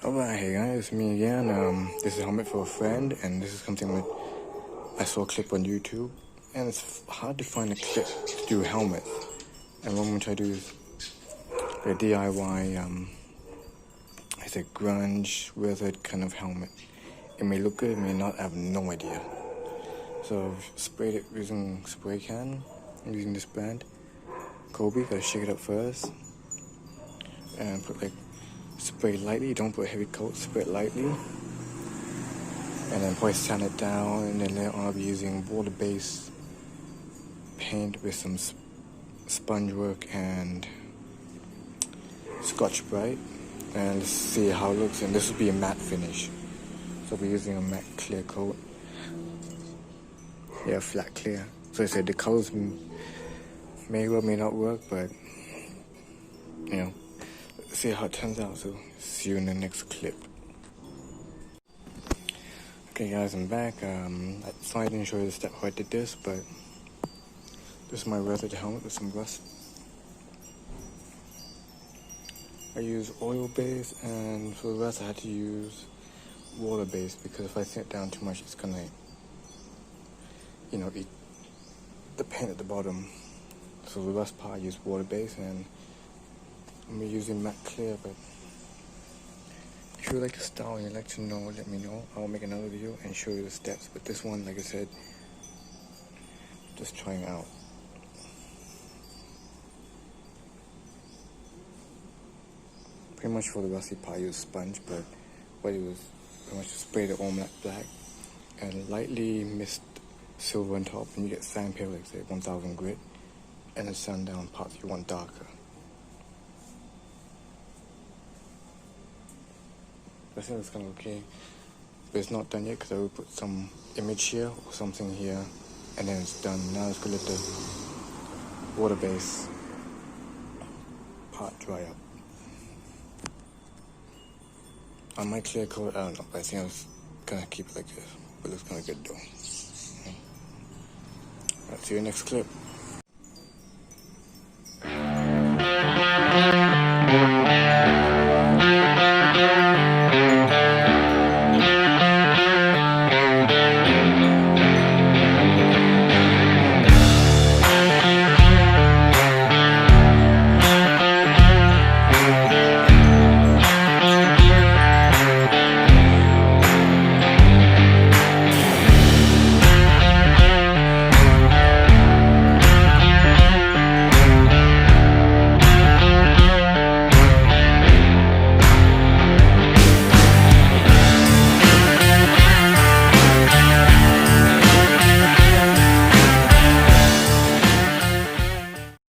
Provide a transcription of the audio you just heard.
Alright, hey guys, it's me again. This is a helmet for a friend, and this is something that I saw a clip on YouTube, and it's hard to find a clip to do helmets. And what I'm gonna try to do is a DIY, it's a grunge wizard kind of helmet. It may look good, it may not, I have no idea. So I've sprayed it using spray can. I'm using this brand, Kobe. Gotta shake it up first, and put spray lightly, don't put heavy coat, spray it lightly. And then probably sand it down, and then later on I'll be using water-based paint with some sponge work and Scotch-Brite. And let's see how it looks, and this will be a matte finish. So I'll be using a matte clear coat. Yeah, flat clear. So I said the colors may or may not work, but you know, let's see how it turns out. So see you in the next clip. Okay guys, I'm back. Sorry I didn't show you the step how I did this, but this is my weathered helmet with some rust. I use oil-based, and for the rest I had to use water-based, because if I thin it down too much, it's gonna, you know, eat the paint at the bottom. So the rest part I use water-based, and I'm using matte clear. But if you like the style and you'd like to know, let me know. I'll make another video and show you the steps. But this one, like I said, just trying out. Pretty much for the rusty part I use sponge, but what it was pretty much spray the all matte black and lightly mist silver on top, and you get sandpaper, like say 1000 grit, and then sand down parts you want darker. I think it's kind of okay, but it's not done yet because I will put some image here or something here, and then it's done. Now it's gonna let the water base part dry up. On my clear coat, I don't know, but I think I was gonna keep it like this, but it looks kind of good though. Alright, see you next clip.